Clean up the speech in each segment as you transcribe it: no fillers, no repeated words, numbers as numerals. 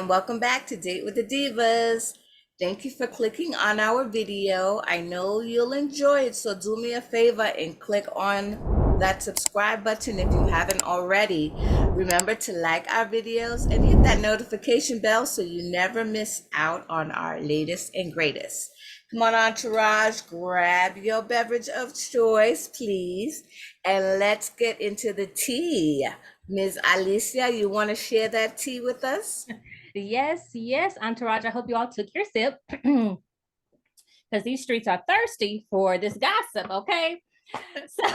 welcome back to Date with the Divas. Thank you for clicking on our video. I know you'll enjoy it, so do me a favor and click on that subscribe button if you haven't already. Remember to like our videos and hit that notification bell so you never miss out on our latest and greatest. Come on, Entourage, grab your beverage of choice, please, and let's get into the tea. Ms. Alicia, you want to share that tea with us? Yes, Entourage. I hope you all took your sip because these streets are thirsty for this gossip, okay? So,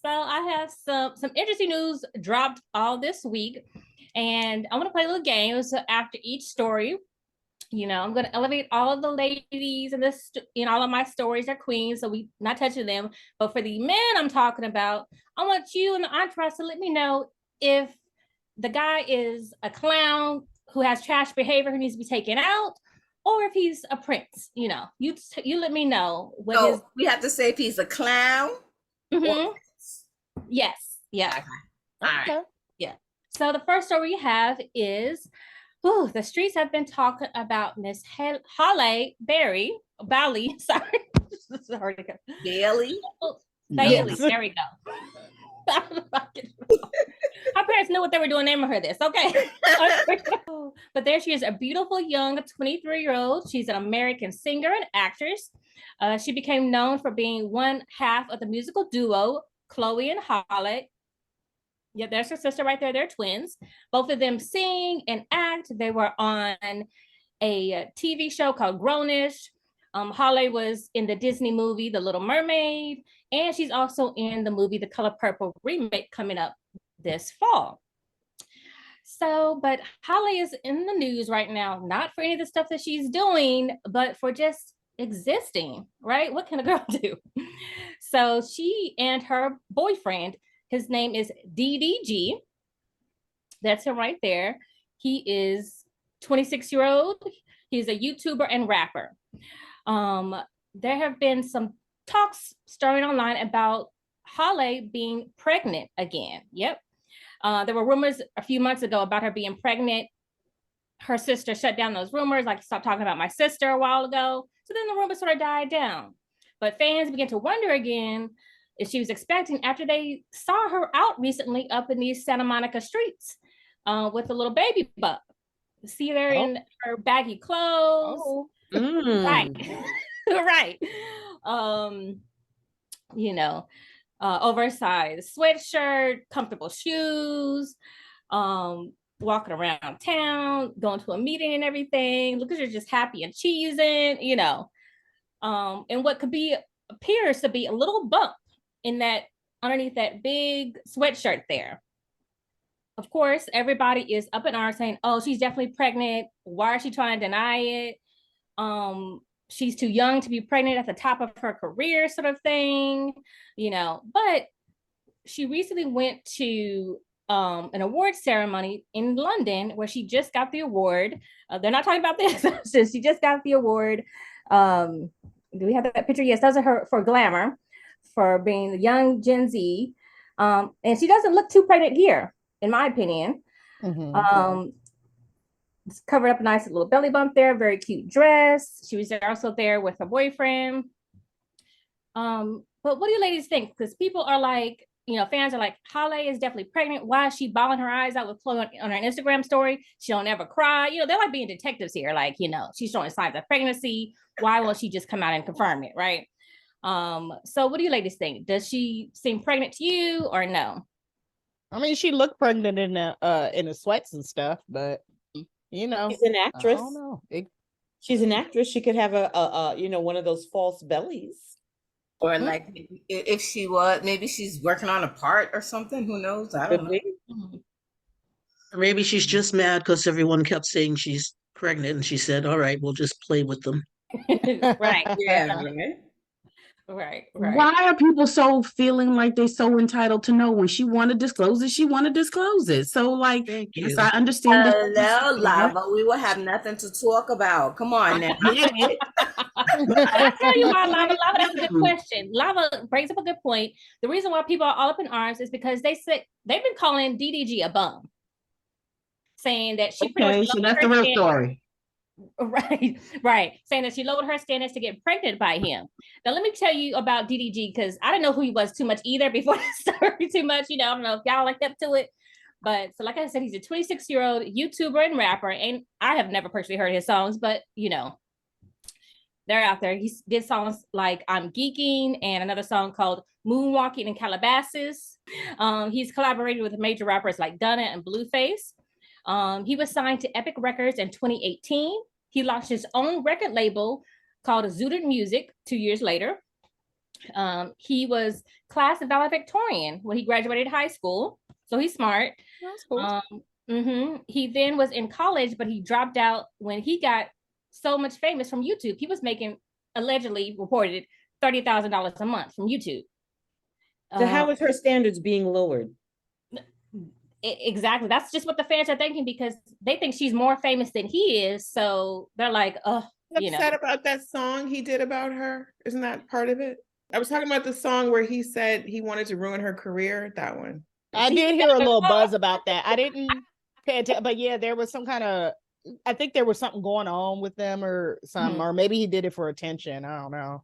so I have some interesting news dropped all this week, and I want to play a little game. So after each story, I'm going to elevate all of the ladies and this, all of my stories are queens, so we not touching them. But for the men I'm talking about, I want you and the entourage to let me know if the guy is a clown who has trash behavior who needs to be taken out, or if he's a prince. You let me know what so we have to say if he's a clown. Mm-hmm. Yes. Yeah. Okay. All right. Yeah. So the first story we have is, the streets have been talking about Miss Halle Bailey. Sorry. Bailey. Bailey. There we go. Her parents knew what they were doing naming her this. Okay. But there she is, a beautiful young 23-year-old. She's an American singer and actress. She became known for being one half of the musical duo Chloe and Halle. Yeah, there's her sister right there. They're twins. Both of them sing and act. They were on a TV show called Grownish. Halle was in the Disney movie The Little Mermaid, and she's also in the movie The Color Purple remake coming up this fall. So, but Halle is in the news right now, not for any of the stuff that she's doing, but for just existing, right? What can a girl do? So she and her boyfriend, his name is DDG. That's him right there. He is 26-year-old. He's a YouTuber and rapper. There have been some talks starting online about Halle being pregnant again. Yep. There were rumors a few months ago about her being pregnant. Her sister shut down those rumors, like stop talking about my sister a while ago. So then the rumors sort of died down. But fans began to wonder again if she was expecting after they saw her out recently up in these Santa Monica streets with a little baby bump. See her in her baggy clothes. Right. Right. Oversized sweatshirt, comfortable shoes, walking around town, going to a meeting and everything. Look at her just happy and cheesing, and what appears to be a little bump in that underneath that big sweatshirt there. Of course, everybody is up in arms saying, oh, she's definitely pregnant. Why is she trying to deny it? She's too young to be pregnant at the top of her career, sort of thing, but she recently went to an award ceremony in London where she just got the award. They're not talking about this. So she just got the award. Do we have that picture? Yes, those are her for Glamour, for being the young Gen Z. And she doesn't look too pregnant here, in my opinion. Mm-hmm. It's covered up a nice little belly bump there, very cute dress. She was also there with her boyfriend. But what do you ladies think? Because people are like, fans are like, Halle is definitely pregnant. Why is she bawling her eyes out with Chloe on her Instagram story? She don't ever cry. They're like being detectives here. Like, she's showing signs of pregnancy. Why won't she just come out and confirm it, right? So what do you ladies think? Does she seem pregnant to you or no? I mean, she looked pregnant in the sweats and stuff, but she's an actress. I don't know. She's an actress. She could have a one of those false bellies. Or like if she was, maybe she's working on a part or something. Who knows? I don't know. Or maybe she's just mad because everyone kept saying she's pregnant and she said, all right, we'll just play with them. Right. Yeah. Right. Why are people so feeling like they're so entitled to know when she want to disclose it? She want to disclose it. So, like, yes, I understand. Hello, Lava. We will have nothing to talk about. Come on now. I tell you why, Lava, that's a good question. Lava brings up a good point. The reason why people are all up in arms is because they've been calling DDG a bum. saying that she pretty Okay, much so lowered that's her the real standards. story. Right, saying that she lowered her standards to get pregnant by him. Now, let me tell you about DDG, because I didn't know who he was too much either before the story too much. I don't know if y'all like up to it. But so, like I said, he's a 26-year-old YouTuber and rapper. And I have never personally heard his songs, but they're out there. He did songs like I'm Geeking and another song called Moonwalking in Calabasas. He's collaborated with major rappers like Dunna and Blueface. He was signed to Epic Records in 2018. He launched his own record label called Zooted Music 2 years later. He was class valedictorian when he graduated high school, so he's smart. That's cool. He then was in college, but he dropped out when he got so much famous from YouTube. He was making, allegedly reported, $30,000 a month from YouTube. So how is her standards being lowered? Exactly. That's just what the fans are thinking, because they think she's more famous than he is. So they're like, upset about that song he did about her. Isn't that part of it? I was talking about the song where he said he wanted to ruin her career. That one. I did hear a little buzz about that. I didn't pay attention, but yeah, there was some kind of, I think there was something going on with them or something, or maybe he did it for attention. I don't know.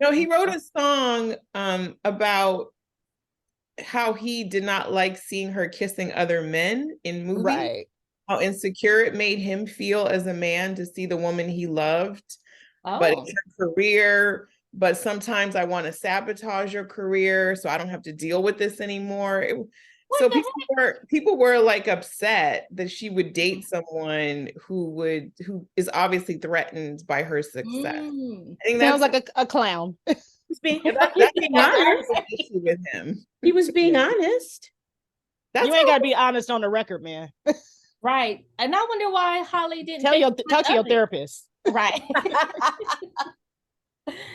No, he wrote a song about how he did not like seeing her kissing other men in movies. Right. How insecure it made him feel as a man to see the woman he loved. But it's her career. But sometimes I want to sabotage your career so I don't have to deal with this anymore. So people were like upset that she would date someone who is obviously threatened by her success. I think sounds like a clown. That's being honest with him. He was being honest. You ain't got to be honest on the record, man. Right. And I wonder why Halle didn't talk to your therapist. Right.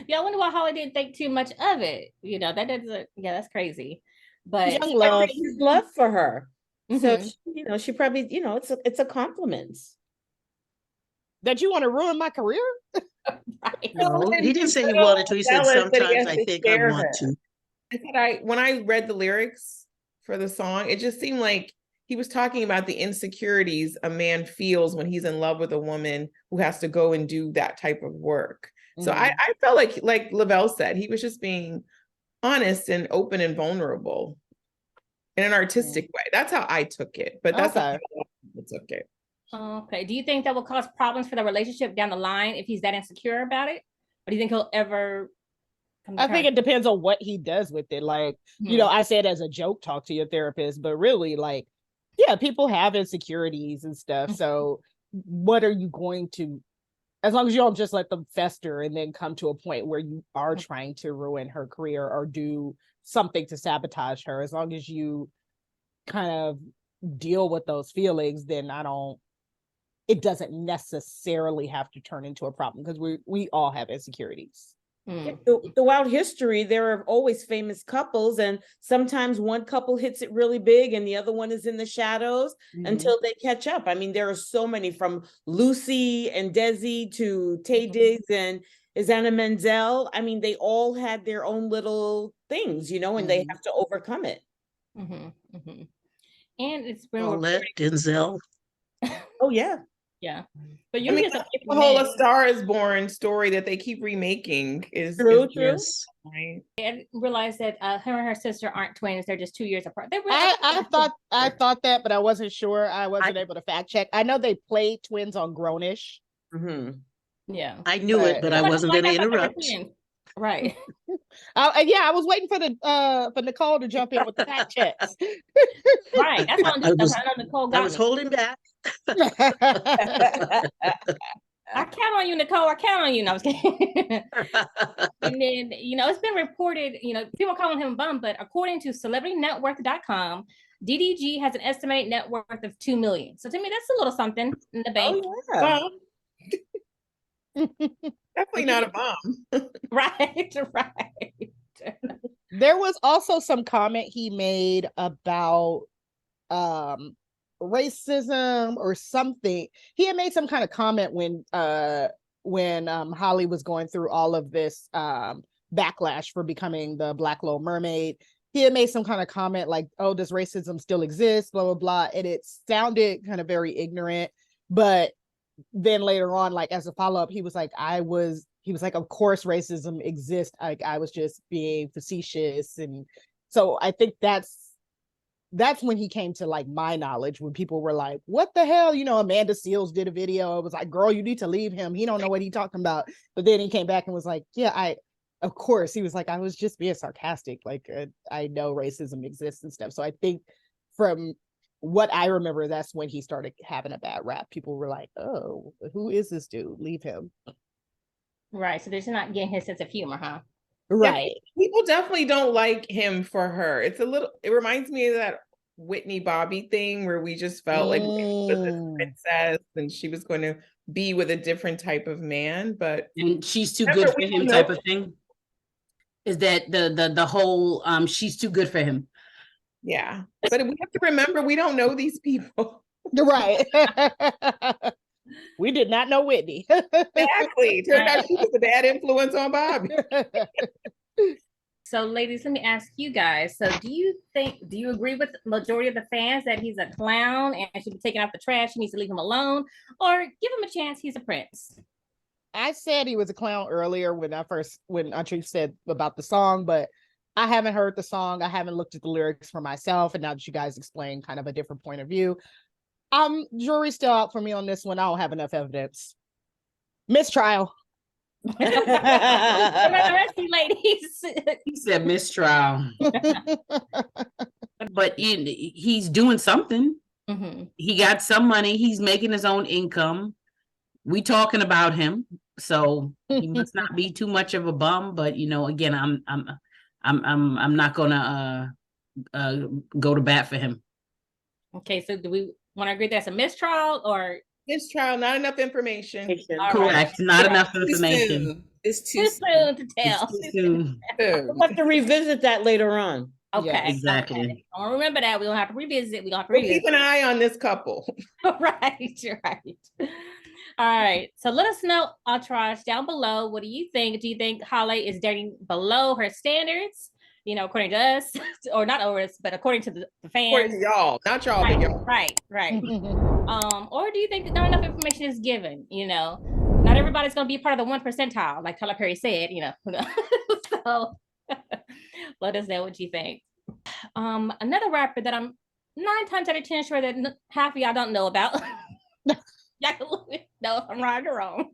Yeah, I wonder why Halle didn't think too much of it. That doesn't. Yeah, that's crazy. But young love, his love for her. So she probably, it's a compliment. That you want to ruin my career? Right. No, he didn't say he wanted to. He said sometimes I think I want to. I said when I read the lyrics for the song, it just seemed like he was talking about the insecurities a man feels when he's in love with a woman who has to go and do that type of work. So I felt like Lavelle said, he was just being honest and open and vulnerable in an artistic way. That's how I took it. But that's how I took it. Okay. Do you think that will cause problems for the relationship down the line if he's that insecure about it? Or do you think he'll ever I think it depends on what he does with it. Like, I said as a joke, talk to your therapist, but really, like, yeah, people have insecurities and stuff. So what are you going to, as long as you don't just let them fester and then come to a point where you are trying to ruin her career or do something to sabotage her, as long as you kind of deal with those feelings, then it doesn't necessarily have to turn into a problem, because we all have insecurities. Throughout history, there are always famous couples, and sometimes one couple hits it really big and the other one is in the shadows until they catch up. I mean, there are so many, from Lucy and Desi to Taye Diggs and Izana Menzel. I mean, they all had their own little things, and they have to overcome it. And it's been Paulette, Denzel. Oh yeah. Yeah, but the whole A Star Is Born story that they keep remaking is true. Yes. Right. I realized that her and her sister aren't twins; they're just 2 years apart. I thought that, but I wasn't sure. I wasn't able to fact check. I know they played twins on Grownish. Yeah, I knew it, but I wasn't going to interrupt. Right. I was waiting for Nicole to jump in with the fact checks. Right. That's what I know Nicole got. I was holding back. I count on you, Nicole. I count on you. No, I was kidding. And then, it's been reported, people calling him a bum, but according to celebritynetworth.com, DDG has an estimated net worth of $2 million. So to me, that's a little something in the bank. Oh, yeah. Definitely not a bomb. Right. There was also some comment he made about racism or something. He had made some kind of comment when Halle was going through all of this backlash for becoming the Black Little Mermaid, he had made some kind of comment like, oh, does racism still exist? Blah, blah, blah. And it sounded kind of very ignorant. But then later on, like as a follow-up, he was like, of course racism exists. I was just being facetious. And so I think that's when he came to like my knowledge, when people were like, what the hell? Amanda Seales did a video. It was like, girl, you need to leave him. He don't know what he's talking about. But then he came back and was like, yeah, of course. He was like, I was just being sarcastic. Like, I know racism exists and stuff. So I think from what I remember, that's when he started having a bad rap. People were like, oh, who is this dude? Leave him. Right. So they're just not getting his sense of humor, huh? Right. Yeah, people definitely don't like him for her. It reminds me of that Whitney Bobby thing where we just felt like Whitney was this princess and she was going to be with a different type of man, but and she's too good for him type of thing. Is that the whole she's too good for him? Yeah, but we have to remember we don't know these people. Right. We did not know Whitney. Exactly. Turned out she was a bad influence on Bobby. So, ladies, let me ask you guys. So, do you agree with the majority of the fans that he's a clown and should be taken out the trash? He needs to leave him alone, or give him a chance. He's a prince. I said he was a clown earlier when Auntie said about the song, but I haven't heard the song. I haven't looked at the lyrics for myself. And now that you guys explain kind of a different point of view, jury's still out for me on this one. I don't have enough evidence. Mistrial. What about the rest of you ladies? He said mistrial. But he's doing something. Mm-hmm. He got some money. He's making his own income. We talking about him, so he must not be too much of a bum. But again, I'm not gonna go to bat for him. Okay, so do we want to agree that's a mistrial or mistrial? Not enough information. Correct, right. Not enough information. It's too soon to tell. We'll have to revisit that later on. Okay, yeah, exactly. Okay. I'll remember that. We'll have to revisit. We'll keep an eye on this couple. Right. All right. So let us know, Entourage, down below. What do you think? Do you think Halle is dating below her standards? According to us, or not us, but according to the fans. According to y'all, not y'all, right, but y'all. Right. Or do you think that not enough information is given? Not everybody's going to be a part of the 1 percentile, like Tyler Perry said. So let us know what you think. Another rapper that I'm 9 times out of 10 sure that half of y'all don't know about. Y'all can let me know if I'm right or wrong.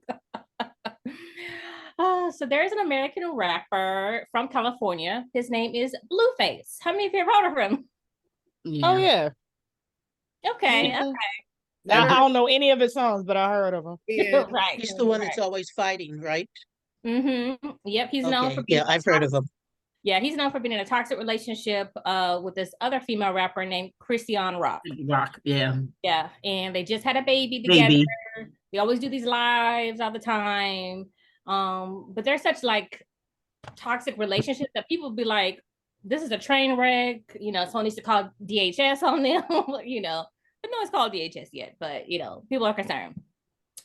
So there's an American rapper from California. His name is Blueface. How many of you have heard of him? Oh yeah. Okay. I don't know any of his songs, but I heard of him. Yeah. Right. He's the one that's always fighting, right? Mm-hmm. Yep. He's known for being I've heard of him. Yeah, he's known for being in a toxic relationship with this other female rapper named Christian Rock. Yeah. Yeah, and they just had a baby together. They always do these lives all the time. But they're such like toxic relationships that people be like, this is a train wreck, someone needs to call DHS on them, but no one's called DHS yet, but people are concerned.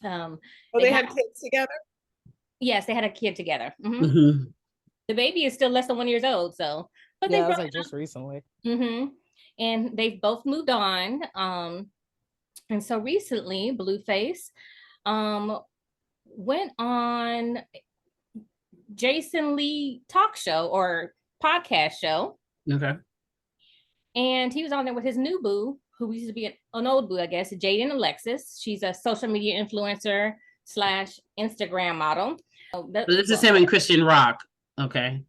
They had kids together? Yes, they had a kid together. Mm-hmm. Mm-hmm. The baby is still less than 1 year old, so but yeah, that was like just recently. Mm-hmm. And they've both moved on. And so recently Blueface went on Jason Lee talk show or podcast show. Okay. And he was on there with his new boo, who used to be an old boo, I guess, Jaden Alexis. She's a social media influencer / Instagram model. So this is him and Christian Rock. Okay.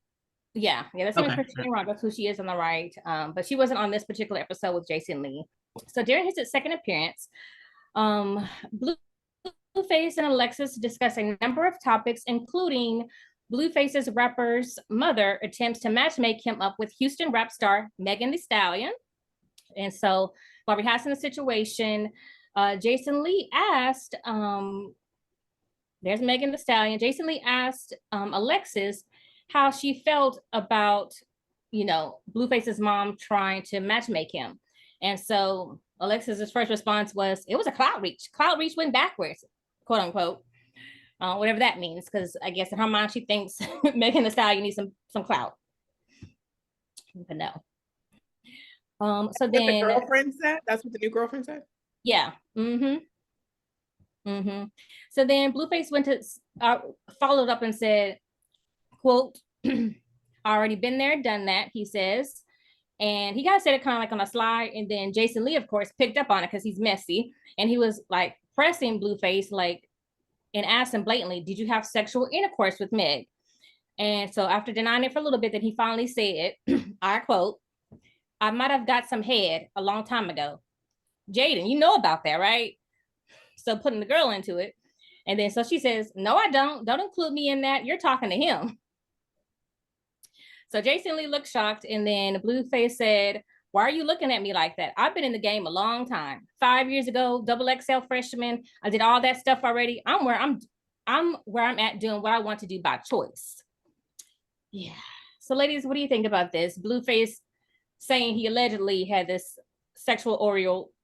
Yeah, that's him and Christian Rock. That's who she is on the right. But she wasn't on this particular episode with Jason Lee. So during his second appearance, Blueface and Alexis discuss a number of topics, including Blueface's rapper's mother attempts to matchmake him up with Houston rap star Megan Thee Stallion. And so while rehearsing the situation, Jason Lee asked, there's Megan Thee Stallion. Jason Lee asked Alexis how she felt about, Blueface's mom trying to matchmake him. And so Alexis's first response was, it was a clout reach. Clout reach went backwards, quote unquote. Whatever that means, because I guess in her mind she thinks Megan Thee Stallion needs some clout. But no. So What the then, girlfriend said? That's what the new girlfriend said? yeah. So then Blueface went to followed up and said, quote, already been there, done that, he says. And he kind of said it kind of like on a slide. And then Jason Lee, of course, picked up on it because he's messy. And he was like pressing Blueface, like, and asked him blatantly, did you have sexual intercourse with Meg? And so after denying it for a little bit, then he finally said, I quote, I might have got some head a long time ago. Jaden, you know about that, right? So putting the girl into it. And then so she says, no, I don't. Don't include me in that. You're talking to him. So Jason Lee looked shocked. And then Blueface said, why are you looking at me like that? I've been in the game a long time. 5 years ago, XXL freshman. I did all that stuff already. I'm where I'm at doing what I want to do by choice. Yeah. So ladies, what do you think about this? Blueface saying he allegedly had this sexual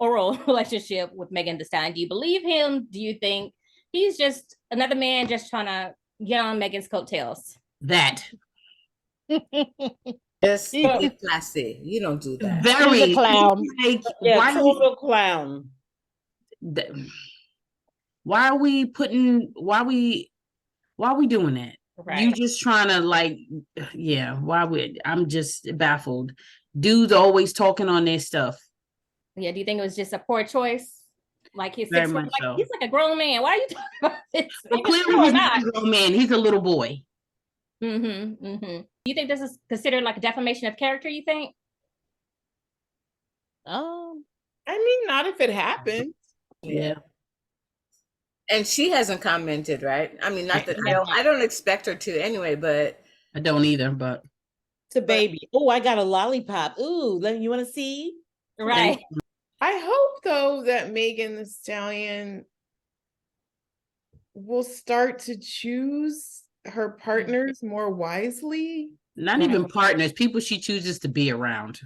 oral relationship with Megan Thee Stallion. Do you believe him? Do you think he's just another man just trying to get on Megan's coattails? That. Just be classy. You don't do that. Very. He's a clown. Like, Yeah, total clown. Why are we doing that? Right. You just trying to like, yeah, I'm just baffled. Dudes always talking on their stuff. Yeah, do you think it was just a poor choice? Like he's Very 6 much like, so. he's like a grown man. Why are you talking about this? Well, clearly he's not a grown man. He's a little boy. Do you think this is considered like a defamation of character, you think? I mean, not if it happens. Yeah. And she hasn't commented, right? I mean, not that I don't expect her to anyway, but I don't either, but It's a baby. Oh, I got a lollipop. Ooh, you want to see? Right. I hope though that Megan Thee Stallion will start to choose her partners more wisely. not even partners, people she chooses to be around.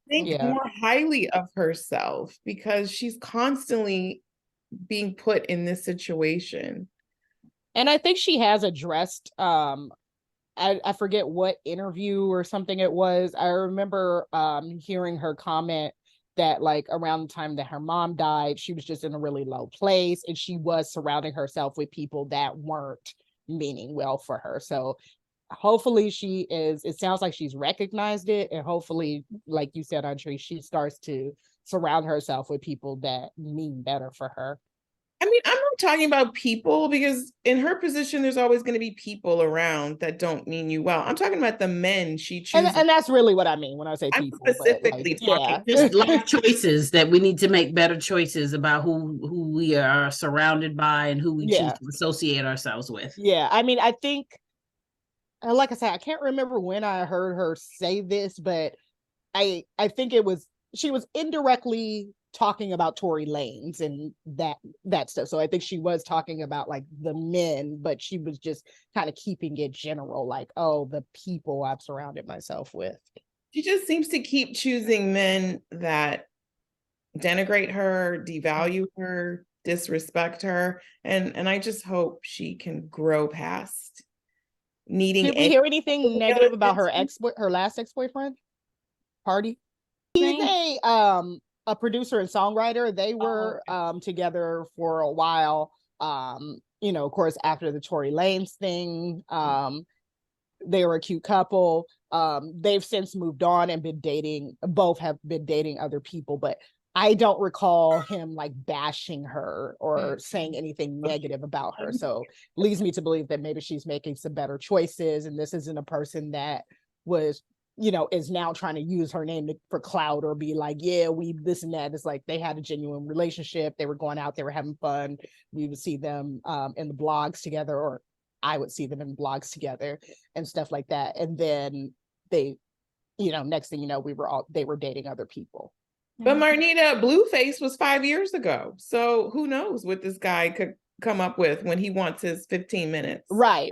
Think more highly of herself because she's constantly being put in this situation. And I think she has addressed I forget what interview or something it was. I remember hearing her comment that like around the time that her mom died, she was just in a really low place and she was surrounding herself with people that weren't meaning well for her. So hopefully it sounds like she's recognized it, and hopefully, like you said, Andre, she starts to surround herself with people that mean better for her. I mean, I'm not talking about people because in her position, there's always going to be people around that don't mean you well. I'm talking about the men she chooses. And that's really what I mean when I say people. I'm specifically talking. Just life choices that we need to make better choices about who we are surrounded by and who we choose to associate ourselves with. Yeah, I mean, I think, like I said, I can't remember when I heard her say this, but I think she was indirectly talking about Tory Lanez and that stuff. So I think she was talking about like the men, but she was just kind of keeping it general, like, oh, the people I've surrounded myself with. She just seems to keep choosing men that denigrate her, devalue her, disrespect her, and I just hope she can grow past needing. Did we hear anything negative about her last ex-boyfriend? Party? He's a producer and songwriter. They were together for a while. Of course, after the Tory Lanez thing, they were a cute couple. They've since moved on and both have been dating other people, but I don't recall him like bashing her or saying anything negative about her. So leads me to believe that maybe she's making some better choices, and this isn't a person that was, is now trying to use her name for clout or be like, yeah, we this and that. It's like they had a genuine relationship. They were going out, they were having fun. We would see them in the blogs together, or I would see them in blogs together and stuff like that. And then they, next thing you know, they were dating other people. But Marnita, Blueface was 5 years ago. So who knows what this guy could come up with when he wants his 15 minutes. Right.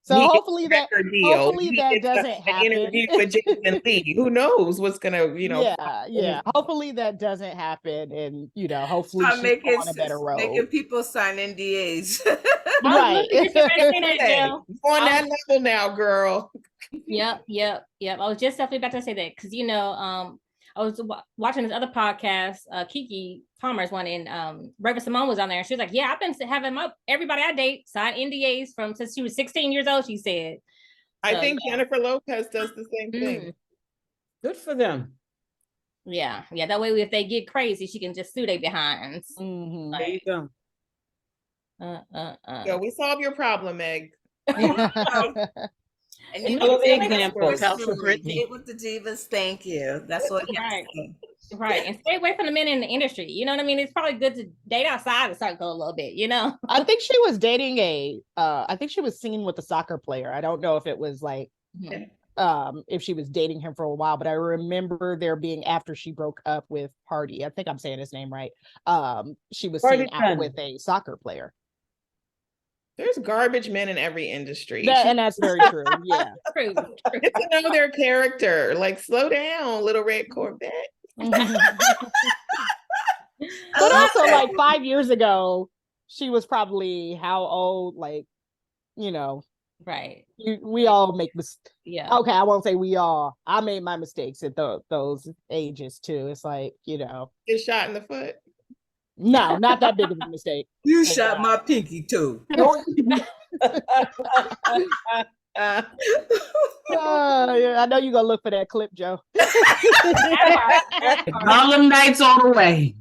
So he hopefully gets a that record deal. hopefully He that gets doesn't an happen. interview with Jason Lee. Who knows what's gonna, Yeah. Hopefully that doesn't happen, and hopefully Start she's on a better making road. people sign NDAs. Right. I was literally just about to say that, Hey, Joe. you on that level now, girl. Yep. I was just definitely about to say that because I was watching this other podcast, Kiki Palmer's one, and Raven Simone was on there, and she was like, "Yeah, I've been having everybody I date sign NDAs from since she was 16 years old." She said. I So, think Jennifer Lopez does the same thing. Good for them. Yeah. That way, if they get crazy, she can just sue their behinds. Mhm. There you go. So we solve your problem, Meg. And you Follow the take it example. Tell for personally. Britney. Get with the divas. Thank you. That's what you have Right. to say. Right. And stay away from the men in the industry. You know what I mean? It's probably good to date outside the circle a little bit, I think she was dating I think she was seen with a soccer player. I don't know if it was like if she was dating him for a while, but I remember there being, after she broke up with Hardy, I think I'm saying his name right. She was seen out with a soccer player. There's garbage men in every industry. And that's very true. Yeah. True. Get to know their character. Like, slow down, little red Corvette. But also, like 5 years ago, she was probably how old? Like, right. We all make mistakes. Yeah. Okay, I won't say we all. I made my mistakes at those ages too. It's like, Get shot in the foot. No, not that big of a mistake. You shot my pinky too. Yeah, I know you're gonna look for that clip, Joe. Harlem Nights all the way.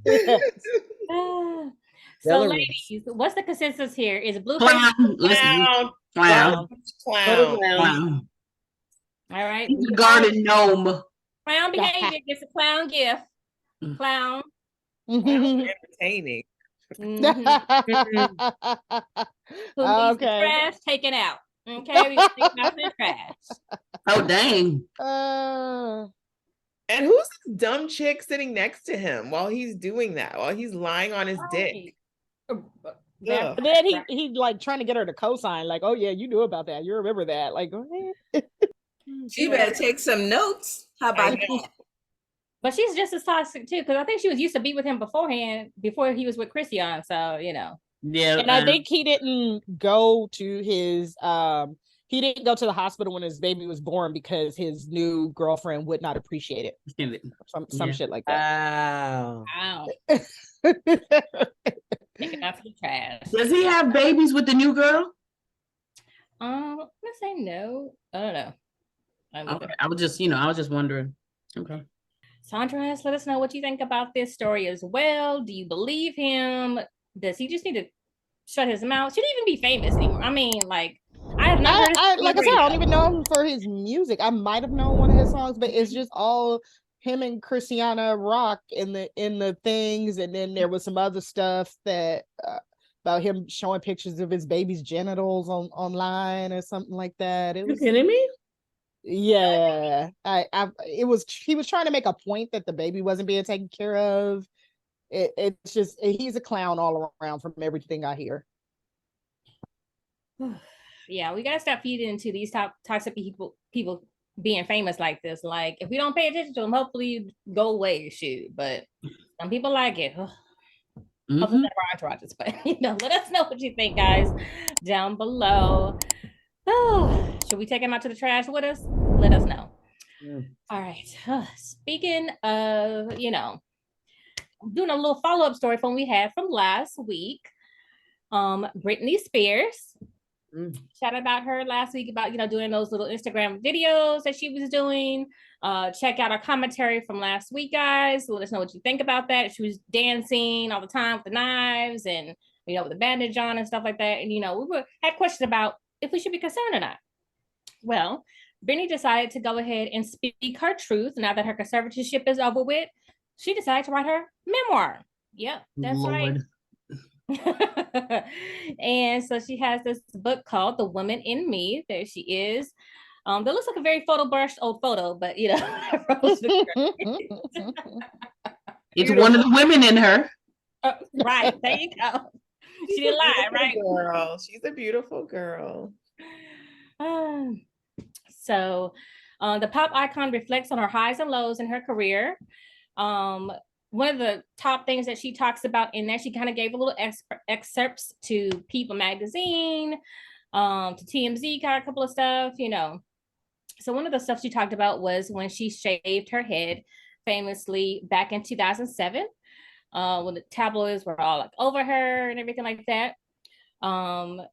So, ladies, what's the consensus here? Is Blueface Clown? Clown. All right. He's a garden gnome. Clown behavior gets a clown gift. Clown. Entertaining. Okay. Trash taken out. Okay, we think about the trash. Oh dang. And who's this dumb chick sitting next to him while he's doing that? While he's lying on his dick. Yeah. But then he like trying to get her to co-sign, like, oh yeah, you knew about that. You remember that. Like, go ahead. She better take some notes. How about that? But she's just as toxic too, because I think she was used to be with him beforehand, before he was with Christian. So, Yeah. And I think he didn't go to his he didn't go to the hospital when his baby was born because his new girlfriend would not appreciate it. Some shit like that. Wow. Taking out for the trash. Does he have babies with the new girl? Let's say no. I don't know. Okay. I was just wondering. Okay. Sandra, let us know what you think about this story as well. Do you believe him? Does he just need to shut his mouth? Shouldn't even be famous anymore. I mean, like, I have not heard like I said, I don't even know him for his music. I might have known one of his songs, but it's just all him and Christiana Rock in the things, and then there was some other stuff that about him showing pictures of his baby's genitals online or something like that. You kidding me? Yeah, he was trying to make a point that the baby wasn't being taken care of. It's just, he's a clown all around from everything I hear. Yeah, we gotta stop feeding into these toxic people being famous like this. Like, if we don't pay attention to them, hopefully go away. Shoot, but some people like it. Hopefully never entourages, but let us know what you think, guys, down below. Oh, should we take him out to the trash with us? Let us know. All right. Speaking of, doing a little follow-up story from we had from last week. Britney Spears. Chat about her last week about doing those little Instagram videos that she was doing. Check out our commentary from last week, guys. Let us know what you think about that. She was dancing all the time with the knives and with the bandage on and stuff like that. And we had questions about if we should be concerned or not. Well, Britney decided to go ahead and speak her truth now that her conservatorship is over with. She decided to write her memoir. Yep, that's right. And so she has this book called The Woman in Me. There she is. That looks like a very photo-brushed old photo, but it's one of the women in her. Right, there you go. She didn't lie, right? Girl, she's a beautiful girl. So the pop icon reflects on her highs and lows in her career. One of the top things that she talks about in there, she kind of gave a little excerpts to People magazine, to TMZ, kind of a couple of stuff, you know. So one of the stuff she talked about was when she shaved her head famously back in 2007, when the tabloids were all like over her and everything like that. So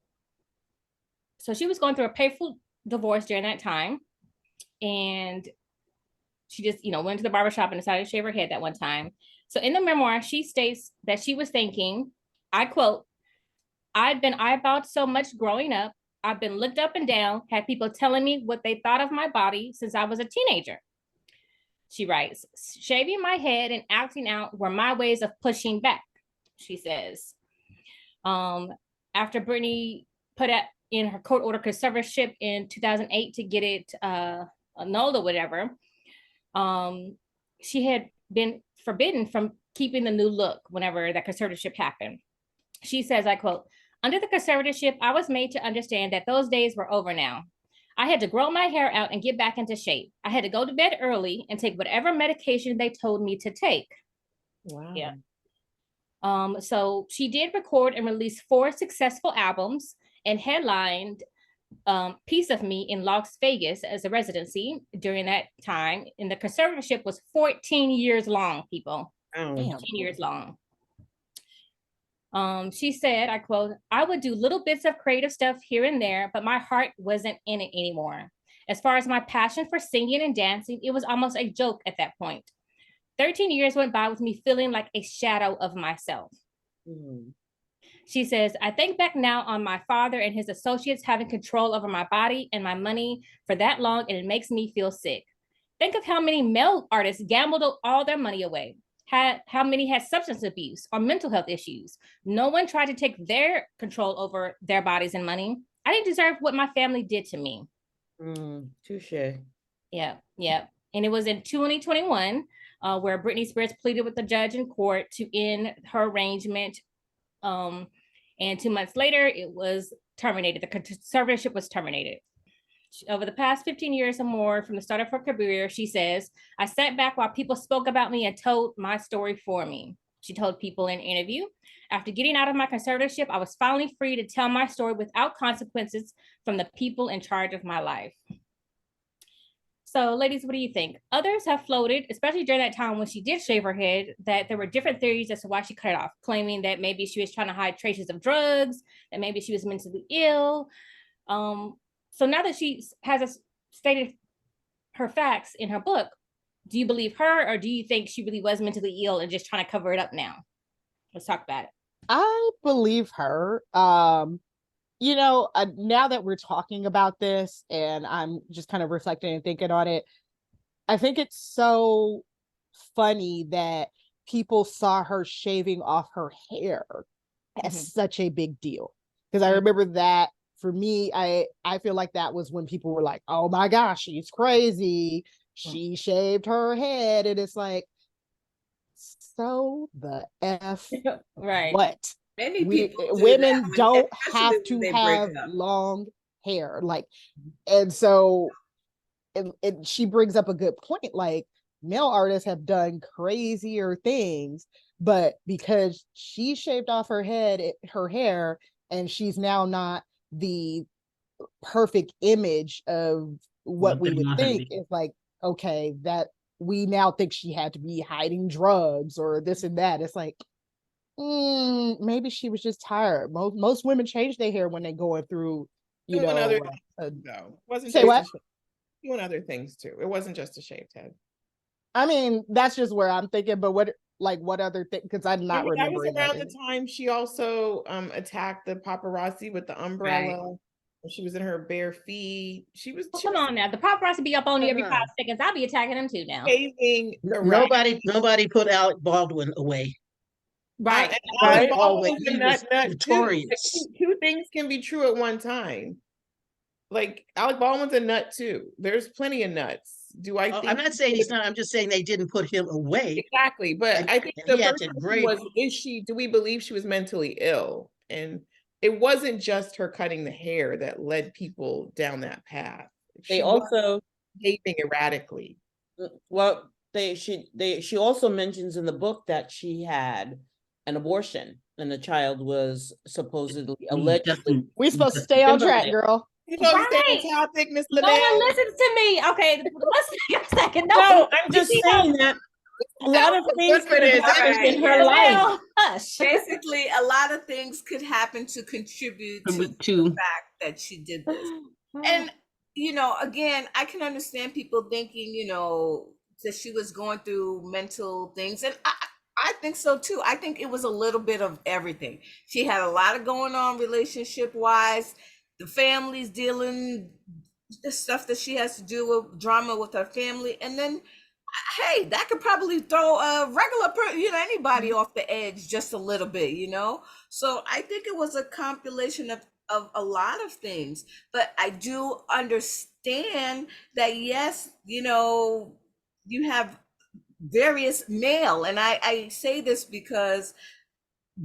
she was going through a painful divorce during that time. And she just, you know, went to the barbershop and decided to shave her head that one time. So in the memoir, she states that she was thinking, I quote, "I'd been eyeballed so much growing up. I've been looked up and down, had people telling me what they thought of my body since I was a teenager." She writes, "Shaving my head and acting out were my ways of pushing back," she says. After Britney put in her court order conservatorship in 2008 to get it annulled or whatever, she had been forbidden from keeping the new look whenever that conservatorship happened. She says, I quote, "Under the conservatorship, I was made to understand that those days were over now. I had to grow my hair out and get back into shape. I had to go to bed early and take whatever medication they told me to take." Wow. Yeah. So she did record and release 4 successful albums and headlined Piece of Me in Las Vegas as a residency during that time. And the conservatorship was 14 years long, people. Oh, 14 years long. She said, I quote, "I would do little bits of creative stuff here and there, but my heart wasn't in it anymore. As far as my passion for singing and dancing, it was almost a joke at that point. 13 years went by with me feeling like a shadow of myself." She says, "I think back now on my father and his associates having control over my body and my money for that long, and it makes me feel sick. Think of how many male artists gambled all their money away. How many had substance abuse or mental health issues. No one tried to take their control over their bodies and money. I didn't deserve what my family did to me." Touche. Yeah. And it was in 2021 where Britney Spears pleaded with the judge in court to end her arrangement. And 2 months later, it was terminated. The conservatorship was terminated. Over the past 15 years or more from the start of her career, she says, "I sat back while people spoke about me and told my story for me." She told People in an interview, "After getting out of my conservatorship, I was finally free to tell my story without consequences from the people in charge of my life." So, ladies, what do you think? Others have floated, especially during that time when she did shave her head, that there were different theories as to why she cut it off, claiming that maybe she was trying to hide traces of drugs, that maybe she was mentally ill. So now that she has stated her facts in her book, do you believe her, or do you think she really was mentally ill and just trying to cover it up now? Let's talk about it. I believe her. You know, now that we're talking about this and I'm just kind of reflecting and thinking on it, I think it's so funny that people saw her shaving off her hair as such a big deal. Because I remember that for me, I feel like that was when people were like, "Oh my gosh, she's crazy. She shaved her head." And it's like, so the F Right. what? Many people Women that, don't especially have when to they have break up. long hair. Like, and so she brings up a good point. Like, male artists have done crazier things, but because she shaved off her hair, and she's now not the perfect image of what we would think, it's like, okay, that we now think she had to be hiding drugs or this and that. It's like, maybe she was just tired. Most women change their hair when they're going through, you know. Other no, wasn't say just what? Doing other things too. It wasn't just a shaved head. I mean, that's just where I'm thinking. But what other thing? Because I'm not remembering. That was around the time she also attacked the paparazzi with the umbrella. Right. She was in her bare feet. She was. Well, come on now. The paparazzi be up on you every 5 seconds. I'll be attacking them too now. Nobody put Alec Baldwin away. Right. Alec Always Baldwin's a nut notorious. too. Two things can be true at one time. Like Alec Baldwin's a nut too. There's plenty of nuts. Do I think I'm not saying he's not, I'm just saying they didn't put him away. Exactly. But And- I think and the he had first to question grade- was, do we believe she was mentally ill? And it wasn't just her cutting the hair that led people down that path. They She was also, behaving erratically. well, she also mentions in the book that she had an abortion and the child was supposedly allegedly. We supposed to stay on track, girl. You supposed to stay Right. on topic, Miss No Linnell. one listens to me. Okay, let's take a second. No, I'm just saying that a lot of things Good for could have this. happened in her Lavelle, life. hush. Basically, a lot of things could happen to contribute to the fact that she did this. And, you know, again, I can understand people thinking, you know, that she was going through mental things. And I think so too. I think it was a little bit of everything. She had a lot of going on relationship wise, the family's dealing, the stuff that she has to do with drama with her family. And then, hey, that could probably throw a regular person, you know, anybody off the edge just a little bit, you know? So I think it was a compilation of a lot of things, but I do understand that, yes, you know, you have various male, and I say this because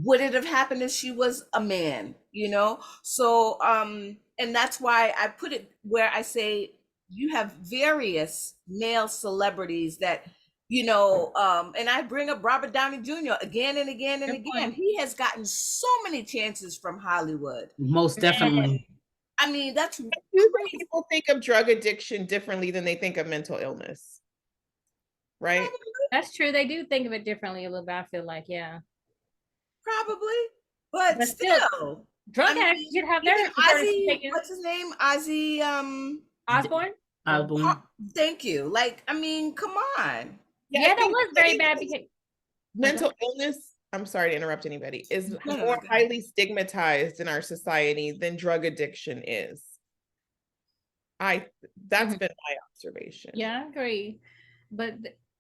would it have happened if she was a man, you know? So and that's why I put it where I say you have various male celebrities that, you know, and I bring up Robert Downey Jr. again and again and Good again. point. He has gotten so many chances from Hollywood. Most definitely. I mean, that's I do think people think of drug addiction differently than they think of mental illness. Right? That's true. They do think of it differently a little bit. I feel like, yeah. probably, but But still, still, drug I addicts mean, should have their even conservatorship Ozzy, taken. what's his name? Ozzy, Osborne? Album. thank you. Like, I mean, come on. Yeah, I that think was very bad behavior. mental illness, I'm sorry to interrupt anybody, is No, more go ahead. highly stigmatized in our society than drug addiction is. That's been my observation. Yeah, I agree. But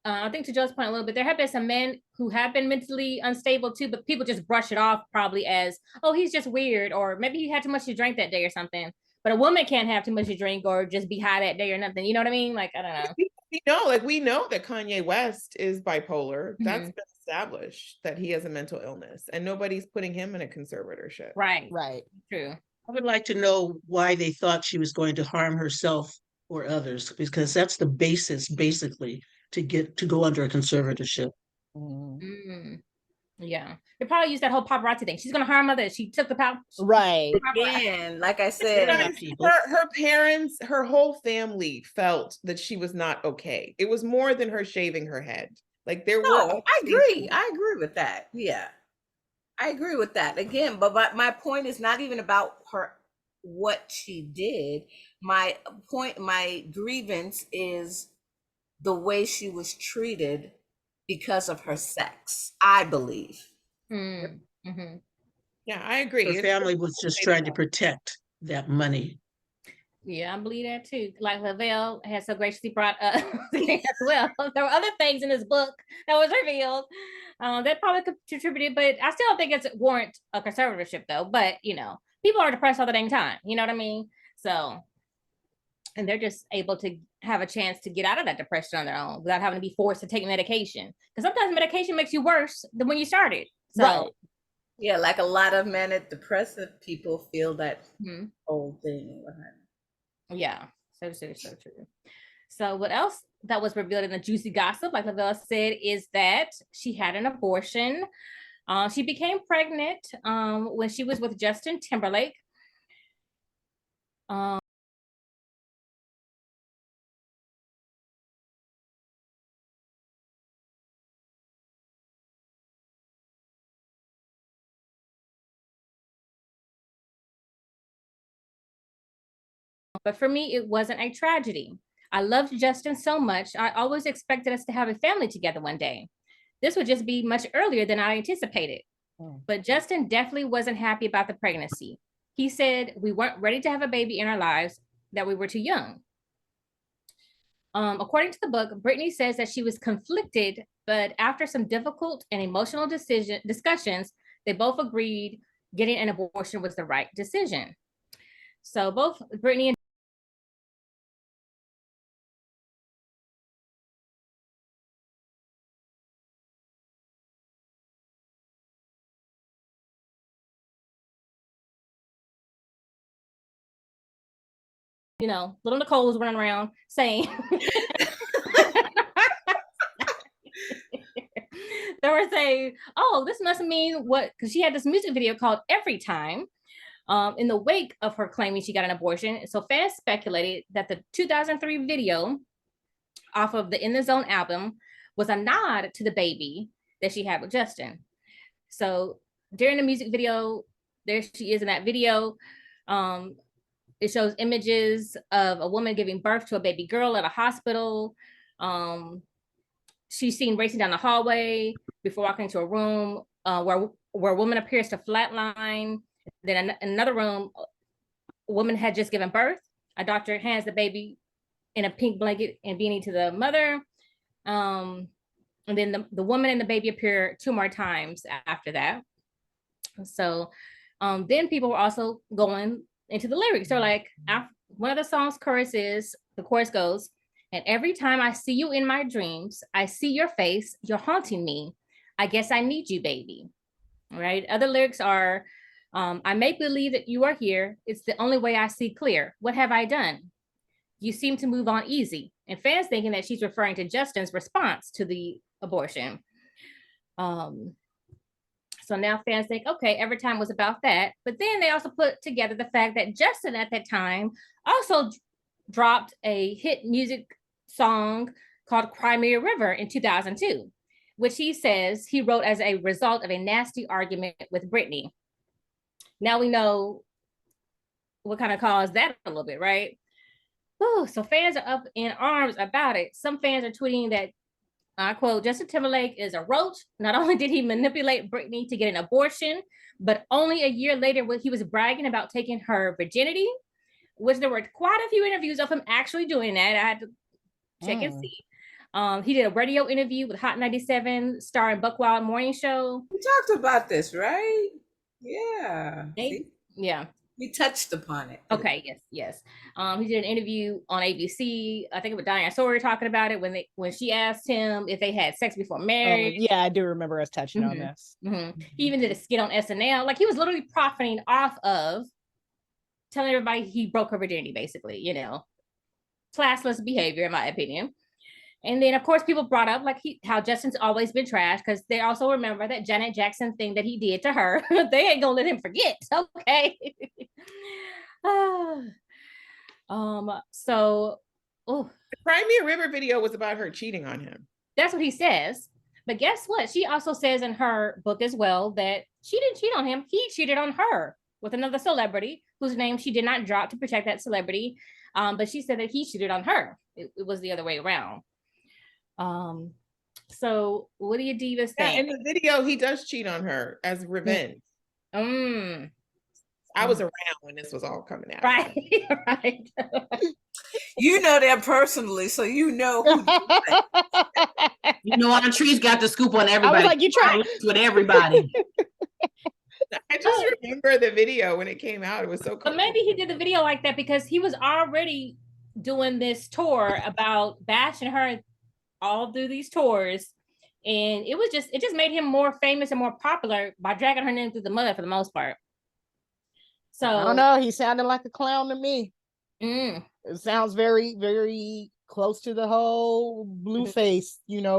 I think to Joe's point a little bit, there have been some men who have been mentally unstable too, but people just brush it off probably as, oh, he's just weird, or maybe he had too much to drink that day or something. But a woman can't have too much to drink or just be high that day or nothing. You know what I mean? Like, I don't know. We know that Kanye West is bipolar. That's been established that he has a mental illness, and nobody's putting him in a conservatorship. Right. True. I would like to know why they thought she was going to harm herself or others, because that's the basis, basically, to go under a conservatorship. Yeah, they probably use that whole paparazzi thing. She's gonna harm others. She took the power. Right. Again, like I said, her parents, her whole family felt that she was not okay. It was more than her shaving her head. Like there were. I agree with that. Yeah, I agree with that. Again, but my point is not even about her, what she did. My point, my grievance is the way she was treated because of her sex, I believe. Mm-hmm. Yeah, I agree. Her family was just trying to protect that money. Yeah, I believe that too. Like Lavelle has so graciously brought up as well. There were other things in this book that was revealed that probably contributed, but I still don't think it's warrant a conservatorship though. But you know, people are depressed all the dang time. You know what I mean? So, and they're just able to have a chance to get out of that depression on their own without having to be forced to take medication. Because sometimes medication makes you worse than when you started. So. Right. Yeah, like a lot of manic depressive people feel that whole thing. Yeah, so true. So what else that was revealed in the juicy gossip, like Lavelle said, is that she had an abortion. She became pregnant when she was with Justin Timberlake. But for me, it wasn't a tragedy. I loved Justin so much. I always expected us to have a family together one day. This would just be much earlier than I anticipated. But Justin definitely wasn't happy about the pregnancy. He said we weren't ready to have a baby in our lives, that we were too young. According to the book, Britney says that she was conflicted, but after some difficult and emotional discussions, they both agreed getting an abortion was the right decision. So both Britney and little Nicole was running around saying they were saying, oh, this must mean what, because she had this music video called Every Time in the wake of her claiming she got an abortion. So fans speculated that the 2003 video off of the In the Zone album was a nod to the baby that she had with Justin. So during the music video, there she is in that video. It shows images of a woman giving birth to a baby girl at a hospital. She's seen racing down the hallway before walking into a room where a woman appears to flatline. Then in another room, a woman had just given birth. A doctor hands the baby in a pink blanket and beanie to the mother. And then the woman and the baby appear 2 more times after that. So then people were also going into the lyrics. So like one of the song's the chorus goes, and every time I see you in my dreams, I see your face, you're haunting me. I guess I need you, baby. Right? Other lyrics are, I make believe that you are here. It's the only way I see clear. What have I done? You seem to move on easy. And fans thinking that she's referring to Justin's response to the abortion. So now fans think, okay, Every Time was about that. But then they also put together the fact that Justin at that time also dropped a hit music song called Cry Me a River in 2002, which he says he wrote as a result of a nasty argument with Britney. Now we know what kind of caused that a little bit, right? Ooh, so fans are up in arms about it. Some fans are tweeting that, I quote, Justin Timberlake is a roach. Not only did he manipulate Britney to get an abortion, but only a year later he was bragging about taking her virginity, which there were quite a few interviews of him actually doing that. I had to check and see. He did a radio interview with Hot 97 starring Buck Wild Morning Show. We talked about this, right? Yeah. Yeah. We touched upon it. Okay, yes. He did an interview on ABC. I think it was Diane Sawyer talking about it when she asked him if they had sex before marriage. Yeah, I do remember us touching on this. He even did a skit on SNL. Like he was literally profiting off of telling everybody he broke her virginity, basically, classless behavior, in my opinion. And then, of course, people brought up how Justin's always been trash because they also remember that Janet Jackson thing that he did to her. They ain't gonna let him forget. Okay. So, the Cry Me a River video was about her cheating on him. That's what he says. But guess what? She also says in her book as well that she didn't cheat on him. He cheated on her with another celebrity whose name she did not drop to protect that celebrity. But she said that he cheated on her. It was the other way around. So what do you divas think? Yeah, in the video, he does cheat on her as revenge. I was around when this was all coming out. Right, right. You know them personally, so you know who Tree's got the scoop on everybody. I was like, you tried with everybody. I just remember the video when it came out. It was so cool. But maybe he did the video like that because he was already doing this tour about bashing her all through these tours. And it just made him more famous and more popular by dragging her name through the mud for the most part. So I don't know. He sounded like a clown to me. It sounds very, very close to the whole Blueface,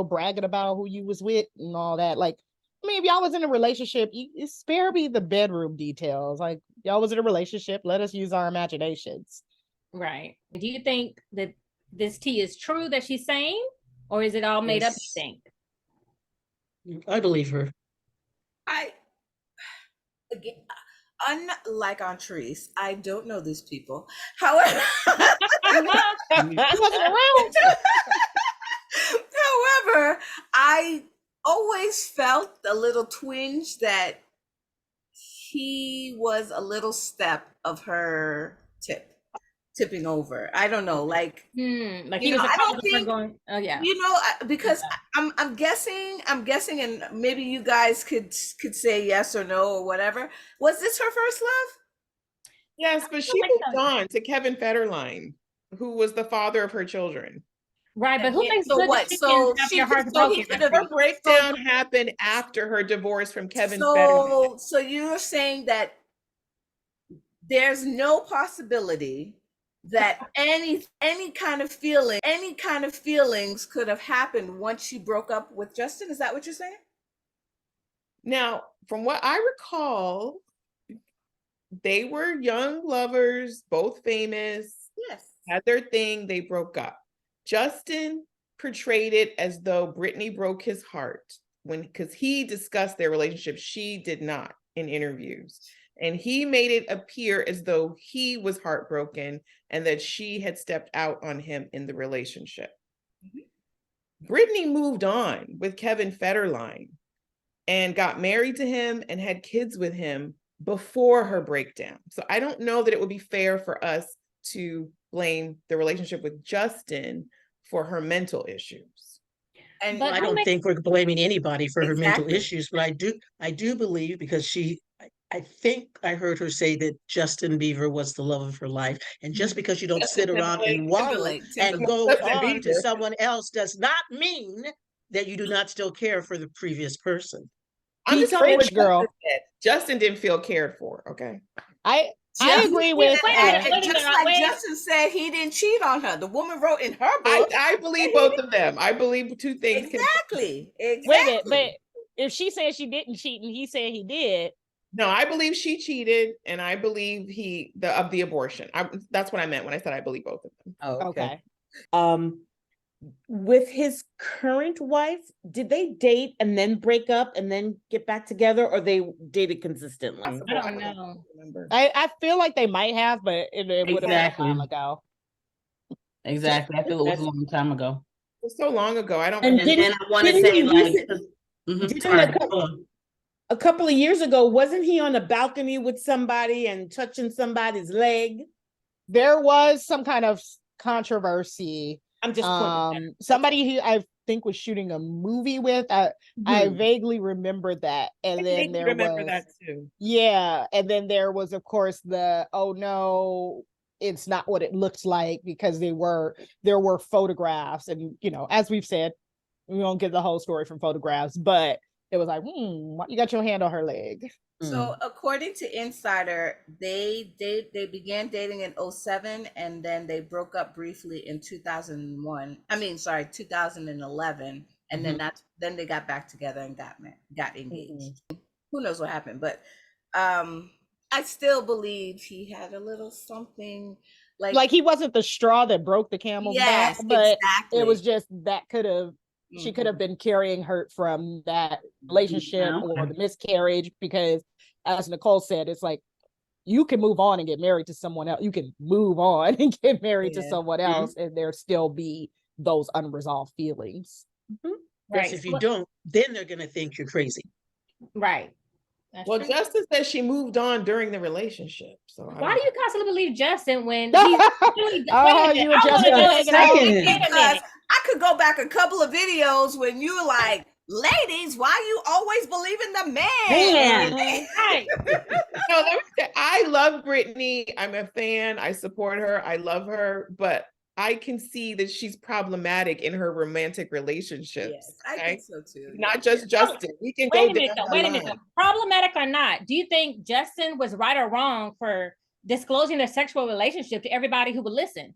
bragging about who you was with and all that. Like, I mean, if y'all was in a relationship, you spare me the bedroom details. Like, y'all was in a relationship, let us use our imaginations. Right. Do you think that this tea is true that she's saying? Or is it all made up, you think? I believe her. Unlike on Trees, I don't know these people. However, however, I always felt a little twinge that he was a little step of her tipping over. I don't know, like he was. I don't think going. Oh yeah. Because I'm guessing, and maybe you guys could say yes or no or whatever. Was this her first love? Yes, but she moved on to Kevin Federline, who was the father of her children. Right, but who makes so what? So her breakdown happened after her divorce from Kevin Federline. So you're saying that there's no possibility that any kind of feelings could have happened once she broke up with Justin. Is that what you're saying? Now, from what I recall, they were young lovers, both famous, Yes. had their thing, they broke up. Justin portrayed it as though Britney broke his heart because he discussed their relationship. She did not in interviews. And he made it appear as though he was heartbroken and that she had stepped out on him in the relationship. Britney moved on with Kevin Federline and got married to him and had kids with him before her breakdown. So I don't know that it would be fair for us to blame the relationship with Justin for her mental issues. And I don't think we're blaming anybody for her mental Exactly. issues, but I do believe, because I think I heard her say that Justin Bieber was the love of her life. And just because you don't Justin sit around Timberlake. and wallow Timberlake. and go Justin on to Bieber. someone else does not mean that you do not still care for the previous person. I'm He's just telling you what French, girl. Justin said. Justin didn't feel cared for, okay? I Just- agree with Wait, and wait a just minute, like wait. Justin said, he didn't cheat on her. The woman wrote in her I, book. I believe both of them. I believe two things can. Exactly. Wait a minute, but if she said she didn't cheat and he said he did, No, I believe she cheated, and I believe of the abortion. That's what I meant when I said I believe both of them. Oh, okay. With his current wife, did they date and then break up and then get back together, or they dated consistently? I don't know. Remember. I feel like they might have, but it would have been a Exactly. while ago. Exactly. I feel it was a long time ago. It was so long ago. I don't And remember. And then I want to didn't say he like, didn't sorry, a couple- go on. A couple of years ago, wasn't he on a balcony with somebody and touching somebody's leg? There was some kind of controversy. I'm just pointing Somebody who I think was shooting a movie with. I vaguely remember that. And I then vaguely there remember was that too. yeah, and then there was of course the oh no, it's not what it looks like, because there were photographs, and as we've said, we won't get the whole story from photographs, but it was like, why you got your hand on her leg? So according to Insider, they began dating in 2007, and then they broke up briefly in 2011, and then they got back together and got engaged. Who knows what happened, but I still believe he had a little something Like he wasn't the straw that broke the camel's back, but exactly. it was just that she could have been carrying hurt from that relationship or the miscarriage, because as Nicole said, it's like you can move on and get married to someone else. You can move on and get married to someone else, and there still be those unresolved feelings. Right. If you don't, then they're going to think you're crazy. Right. Well, Justin says she moved on during the relationship. So why do you constantly believe Justin when Oh, he's you and Justin hanging out. Because I could go back a couple of videos when you were like, ladies, why you always believe in the man? Right. No, I love Britney. I'm a fan. I support her. I love her, but I can see that she's problematic in her romantic relationships. Yes, I think so too. Not just Justin. We can Wait go a minute, down though. the Wait a line. minute. Problematic or not, do you think Justin was right or wrong for disclosing their sexual relationship to everybody who would listen?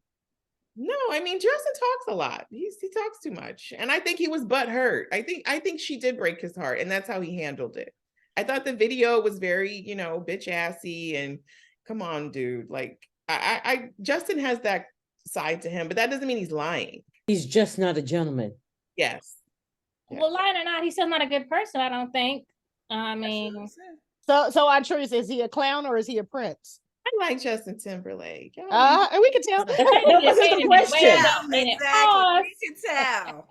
No, I mean Justin talks a lot. He talks too much, and I think he was butthurt. I think she did break his heart, and that's how he handled it. I thought the video was very, bitch assy, and come on, dude. Like, I Justin has that side to him, but that doesn't mean he's lying. He's just not a gentleman. Yes. Well, lying or not, he's still not a good person, I don't think. I mean, so on Trees, is he a clown or is he a prince? I like Justin Timberlake. And we can tell. Wait a minute. Pause. We can tell.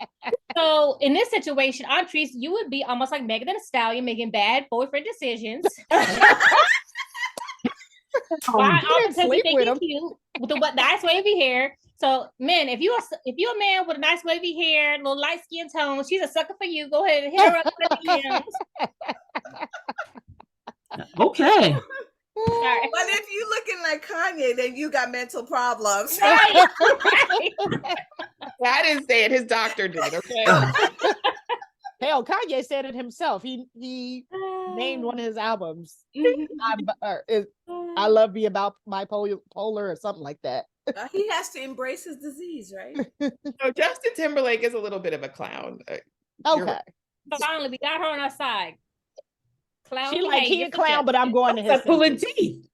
So in this situation, Trees, you would be almost like Megan Thee Stallion, making bad boyfriend decisions. Why? Because you think he's cute with the nice wavy hair. So, men, if you're a man with a nice wavy hair, little light skin tone, she's a sucker for you. Go ahead and hit her up. Okay. Sorry. But if you looking like Kanye, then you got mental problems. Right. I didn't say it. His doctor did. Okay. Hell, Kanye said it himself. He named one of his albums. I love being about bipolar or something like that. He has to embrace his disease, right? No, Justin Timberlake is a little bit of a clown. You're Okay. right. Finally, we got her on our side. Clown She like, he behavior a for clown, but I'm going to his That's pulling senses. teeth.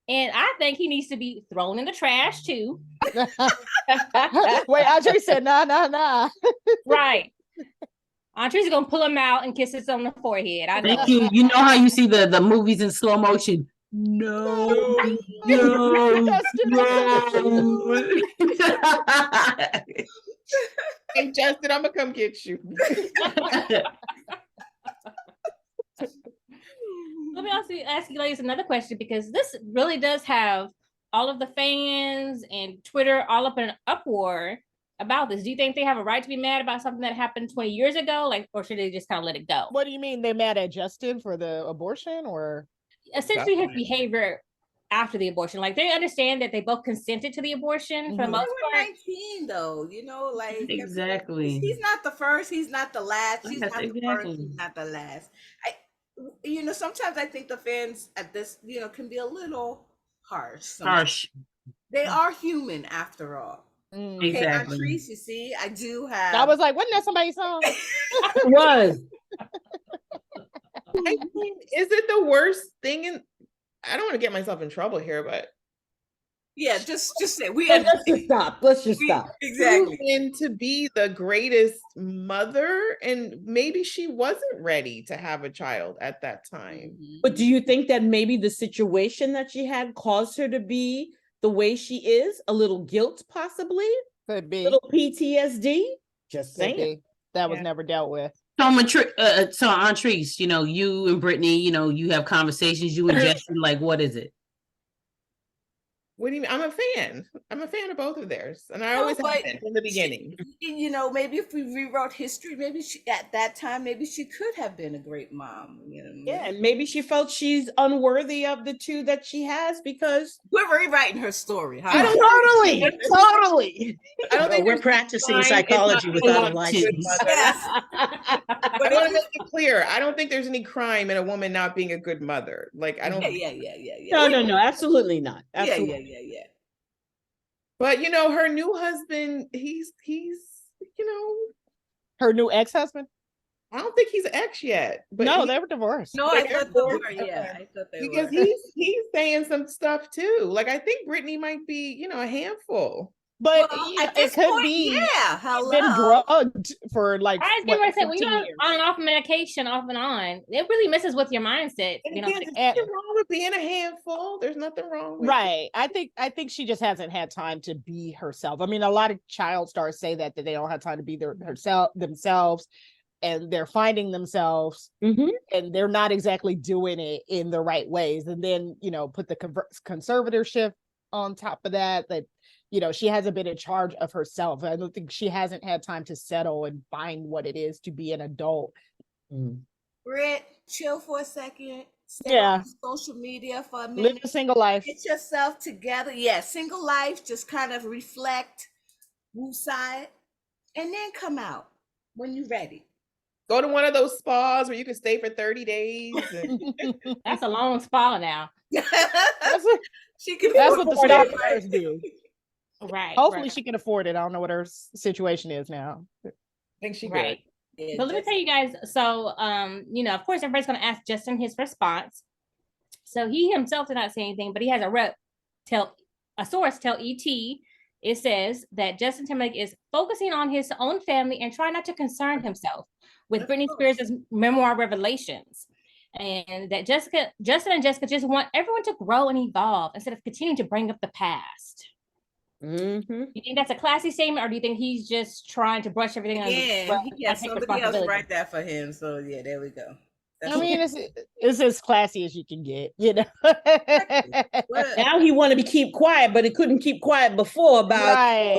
And I think he needs to be thrown in the trash too. Wait, Andre said, nah. Right. Andre's gonna pull him out and kiss us on the forehead. I know. Thank you. You know how you see the movies in slow motion? No, no, Justin, no. Hey, Justin, I'm gonna come get you. Let me also ask you ladies another question, because this really does have all of the fans and Twitter all up in an uproar about this. Do you think they have a right to be mad about something that happened 20 years ago? Like, or should they just kind of let it go? What do you mean? They mad at Justin for the abortion, or Essentially his behavior after the abortion. Like, they understand that they both consented to the abortion for the They most were part. 19 though, like Exactly. he's not the first, he's not the last, he's Yes, not the first, exactly. he's not the last. Sometimes I think the fans at this, can be a little harsh. Sometimes. Harsh. They are human after all. Okay, Exactly. Patrice, you see, I do have. I was like, wasn't that somebody's song? It was. I mean, is it the worst thing I don't want to get myself in trouble here, but Yeah, just say we. Let's just stop. Let's just stop. Exactly. proven to be the greatest mother, and maybe she wasn't ready to have a child at that time. But do you think that maybe the situation that she had caused her to be the way she is? A little guilt, possibly? Could be. Little PTSD? Just Could saying. be. That was Yeah. never dealt with. So, Antrice, you and Brittany, you have conversations, you and Justin, like, what is it? What do you mean? I'm a fan. I'm a fan of both of theirs, and I No, always have but been from the beginning. Maybe if we rewrote history, maybe at that time, maybe she could have been a great mom. Yeah, and maybe she felt she's unworthy of the two that she has because We're rewriting her story. Huh? totally. I don't think We're there's practicing crime in psychology not without a being license. good mother. Yes. I want to make it clear. I don't think there's any crime in a woman not being a good mother. Like, I don't. Yeah. No, absolutely not. Absolutely. Yeah. But her new husband, he's Her new ex-husband? I don't think he's ex yet. But No, they were divorced. No, I They're thought they were. divorced. Yeah, I thought they because were. he's saying some stuff too. Like, I think Britney might be, a handful. But Well, yeah, at this it could point, be yeah. been Hello. drugged for like I was going to say, when 15 you're years. on and off medication, off and on, it really messes with your mindset. And You know, again, like, there's nothing wrong with being a handful. There's nothing wrong with it. Right. I think she just hasn't had time to be herself. I mean, a lot of child stars say that they don't have time to be themselves, and they're finding themselves, Mhm. and they're not exactly doing it in the right ways. And then, put the conservatorship on top of that, she hasn't been in charge of herself. I don't think she hasn't had time to settle and find what it is to be an adult. Britt, chill for a second. Stay Yeah. on social media for a Live minute. a single life. Get yourself together. Yeah, single life. Just kind of reflect, woosah, and then come out when you're ready. Go to one of those spas where you can stay for 30 days. And that's a long spa now. She can. That's what the afford star it, players do. Right. Hopefully right. she can afford it. I don't know what her situation is now. I think she Right. good. Yeah, But let me tell you guys, so of course everybody's gonna ask Justin his response. So he himself did not say anything, but he has a source tell ET, it says that Justin Timberlake is focusing on his own family and trying not to concern himself with Britney Spears' memoir revelations. And that Justin and Jessica just want everyone to grow and evolve instead of continuing to bring up the past. Mm-hmm. You think that's a classy statement, or do you think he's just trying to brush everything under the rug? He has Take somebody else responsibility? write that for him. So yeah, there we go. I mean, it's as classy as you can get, Now he wanted to keep quiet, but he couldn't keep quiet before about right.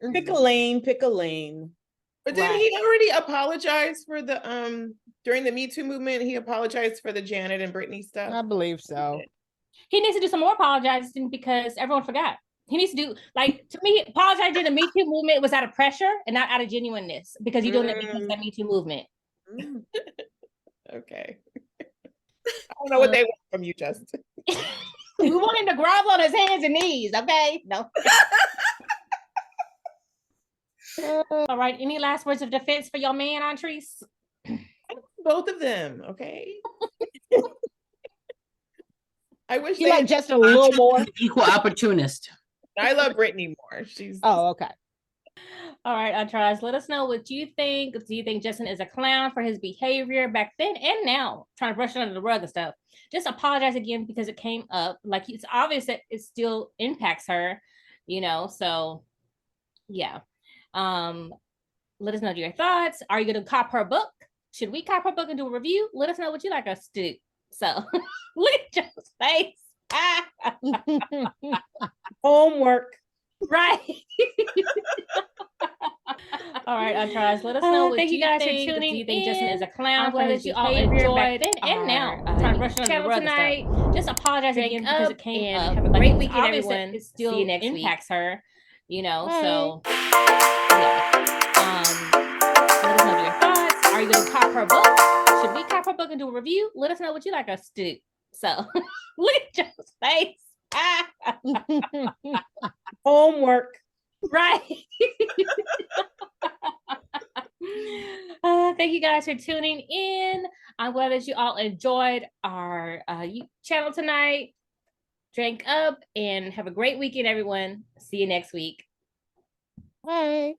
please, pick a lane. But didn't he already apologize for the during the Me Too movement? He apologized for the Janet and Britney stuff. I believe so. He needs to do some more apologizing because everyone forgot. He needs to do, to me, apologizing to the Me Too movement was out of pressure and not out of genuineness, because you're doing it because of the Me Too movement. Okay. I don't know what they want from you, Justin. We want him to grovel on his hands and knees, okay? No. All right. Any last words of defense for your man, Antrese? Both of them, okay? I wish You they like just a little more. Equal opportunist. I love Britney more. She's Oh, okay. All right, Antrese, let us know what you think. Do you think Justin is a clown for his behavior back then and now, trying to brush it under the rug and stuff? Just apologize again because it came up. Like, it's obvious that it still impacts her, you know. So, yeah. Let us know your thoughts. Are you going to cop her book? Should we cop her book and do a review? Let us know what you like us to do. So, look at your face. Homework. Right. All right, Antrese, let us know what thank you you guys for think. Do tuning you think Justin in. is a clown I'm for glad his that you all behavior enjoyed back then and now? our, Trying to brush it under the channel rug tonight. and stuff. Just apologize Drink again because up it came and up. have a Like, great it's weekend, obvious that everyone. it See still you next week. impacts her, you know. Bye. So, yeah. Let us know your thoughts. Are you going to cop her book? Should we cop her book and do a review? Let us know what you like us to do. So, look at your face. Homework. Right. Thank you guys for tuning in. I'm glad that you all enjoyed our channel tonight. Drink up and have a great weekend, everyone. See you next week. Bye.